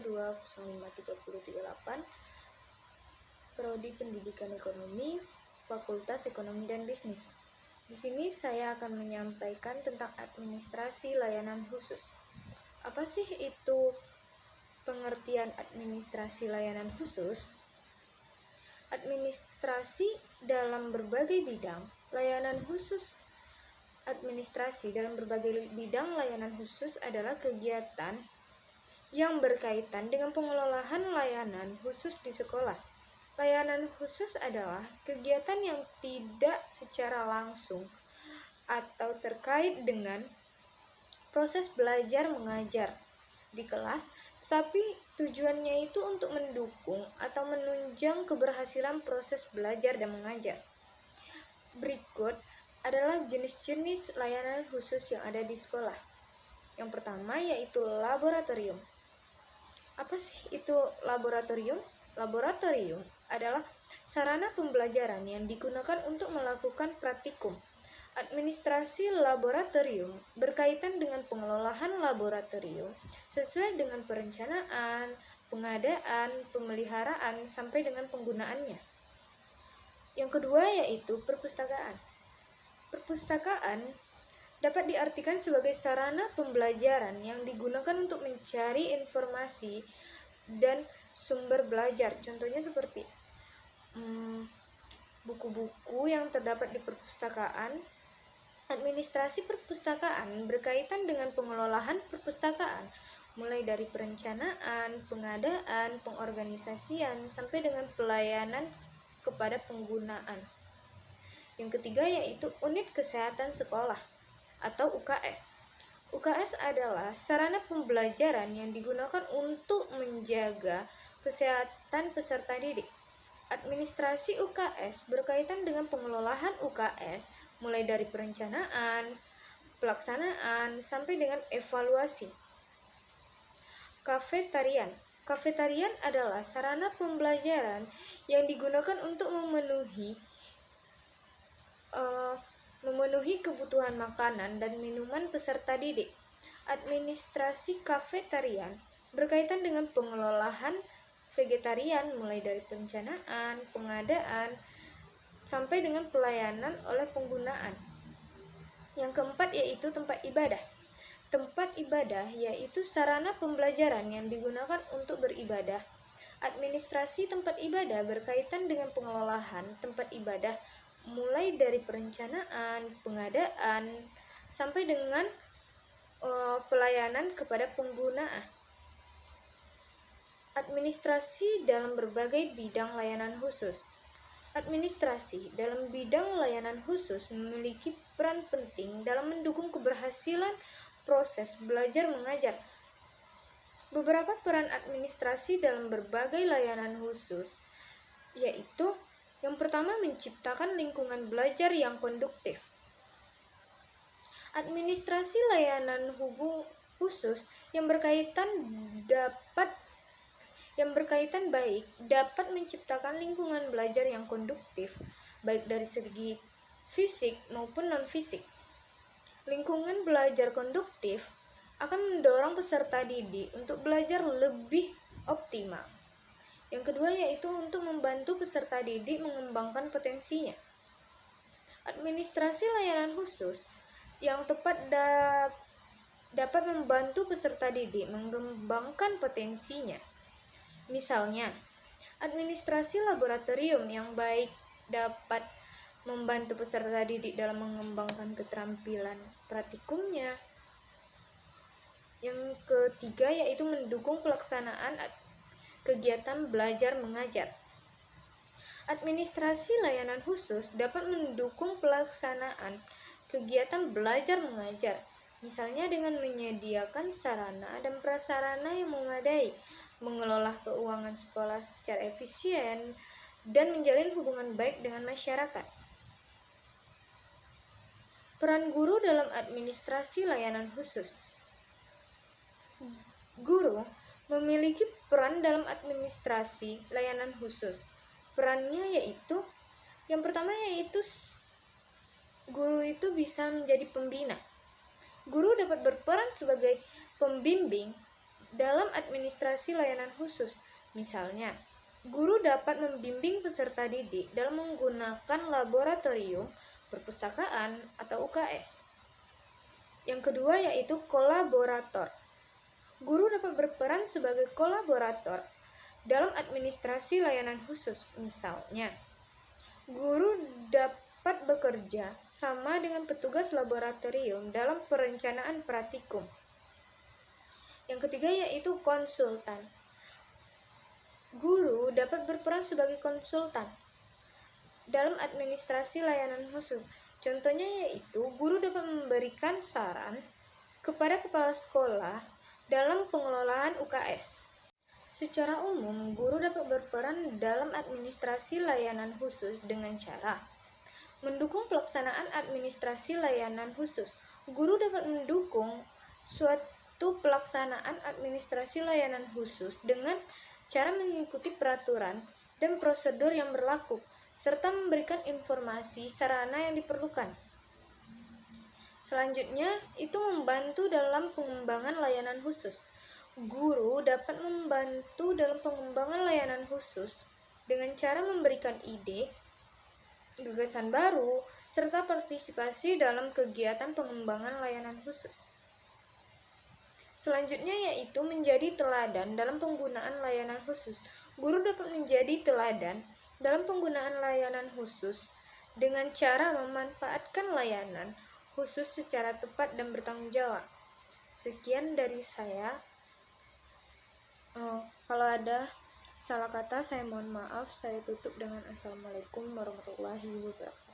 2053038, Prodi Pendidikan Ekonomi, Fakultas Ekonomi dan Bisnis. Di sini saya akan menyampaikan tentang administrasi layanan khusus. Apa sih itu pengertian administrasi layanan khusus? Administrasi dalam berbagai bidang layanan khusus. Administrasi dalam berbagai bidang layanan khusus adalah kegiatan yang berkaitan dengan pengelolaan layanan khusus di sekolah. Layanan khusus adalah kegiatan yang tidak secara langsung atau terkait dengan proses belajar mengajar di kelas, tetapi tujuannya itu untuk mendukung atau menunjang keberhasilan proses belajar dan mengajar. Berikut adalah jenis-jenis layanan khusus yang ada di sekolah. Yang pertama yaitu laboratorium. Apa sih itu laboratorium? Laboratorium adalah sarana pembelajaran yang digunakan untuk melakukan praktikum. Administrasi laboratorium berkaitan dengan pengelolaan laboratorium sesuai dengan perencanaan, pengadaan, pemeliharaan, sampai dengan penggunaannya. Yang kedua yaitu perpustakaan. Perpustakaan dapat diartikan sebagai sarana pembelajaran yang digunakan untuk mencari informasi dan sumber belajar. Contohnya seperti buku-buku yang terdapat di perpustakaan. Administrasi perpustakaan berkaitan dengan pengelolaan perpustakaan, mulai dari perencanaan, pengadaan, pengorganisasian, sampai dengan pelayanan kepada penggunaan. Yang ketiga yaitu unit kesehatan sekolah atau UKS. UKS adalah sarana pembelajaran yang digunakan untuk menjaga kesehatan peserta didik. Administrasi UKS berkaitan dengan pengelolaan UKS mulai dari perencanaan, pelaksanaan, sampai dengan evaluasi. Kafetarian. Kafetarian adalah sarana pembelajaran yang digunakan untuk memenuhi kebutuhan makanan dan minuman peserta didik. Administrasi kafetarian berkaitan dengan pengelolaan vegetarian mulai dari perencanaan, pengadaan, sampai dengan pelayanan oleh penggunaan. Yang keempat yaitu tempat ibadah. Tempat ibadah yaitu sarana pembelajaran yang digunakan untuk beribadah. Administrasi tempat ibadah berkaitan dengan pengelolaan tempat ibadah mulai dari perencanaan, pengadaan, sampai dengan pelayanan kepada pengguna. Administrasi dalam berbagai bidang layanan khusus. Administrasi dalam bidang layanan khusus memiliki peran penting dalam mendukung keberhasilan proses belajar mengajar. Beberapa peran administrasi dalam berbagai layanan khusus yaitu yang pertama, menciptakan lingkungan belajar yang konduktif. Administrasi layanan khusus yang berkaitan baik dapat menciptakan lingkungan belajar yang konduktif, baik dari segi fisik maupun non-fisik. Lingkungan belajar konduktif akan mendorong peserta didik untuk belajar lebih optimal. Yang kedua yaitu untuk membantu peserta didik mengembangkan potensinya. Administrasi layanan khusus yang tepat dapat membantu peserta didik mengembangkan potensinya. Misalnya, administrasi laboratorium yang baik dapat membantu peserta didik dalam mengembangkan keterampilan praktikumnya. Yang ketiga yaitu mendukung pelaksanaan kegiatan belajar mengajar. Administrasi layanan khusus dapat mendukung pelaksanaan kegiatan belajar mengajar, misalnya dengan menyediakan sarana dan prasarana yang memadai, mengelola keuangan sekolah secara efisien, dan menjalin hubungan baik dengan masyarakat. Peran guru dalam administrasi layanan khusus. Guru memiliki peran dalam administrasi layanan khusus. Perannya yaitu, yang pertama yaitu guru itu bisa menjadi pembina. Guru dapat berperan sebagai pembimbing dalam administrasi layanan khusus. Misalnya, guru dapat membimbing peserta didik dalam menggunakan laboratorium, perpustakaan, atau UKS. Yang kedua yaitu kolaborator. Guru dapat berperan sebagai kolaborator dalam administrasi layanan khusus. Misalnya, guru dapat bekerja sama dengan petugas laboratorium dalam perencanaan praktikum. Yang ketiga yaitu konsultan. Guru dapat berperan sebagai konsultan dalam administrasi layanan khusus. Contohnya yaitu guru dapat memberikan saran kepada kepala sekolah dalam pengelolaan UKS. Secara umum, guru dapat berperan dalam administrasi layanan khusus dengan cara mendukung pelaksanaan administrasi layanan khusus. Guru dapat mendukung suatu pelaksanaan administrasi layanan khusus dengan cara mengikuti peraturan dan prosedur yang berlaku, serta memberikan informasi sarana yang diperlukan. Selanjutnya, itu membantu dalam pengembangan layanan khusus. Guru dapat membantu dalam pengembangan layanan khusus dengan cara memberikan ide, gagasan baru, serta partisipasi dalam kegiatan pengembangan layanan khusus. Selanjutnya yaitu menjadi teladan dalam penggunaan layanan khusus. Guru dapat menjadi teladan dalam penggunaan layanan khusus dengan cara memanfaatkan layanan khusus secara tepat dan bertanggung jawab. Sekian dari saya. Kalau ada salah kata saya mohon maaf. Saya tutup dengan Assalamualaikum warahmatullahi wabarakatuh.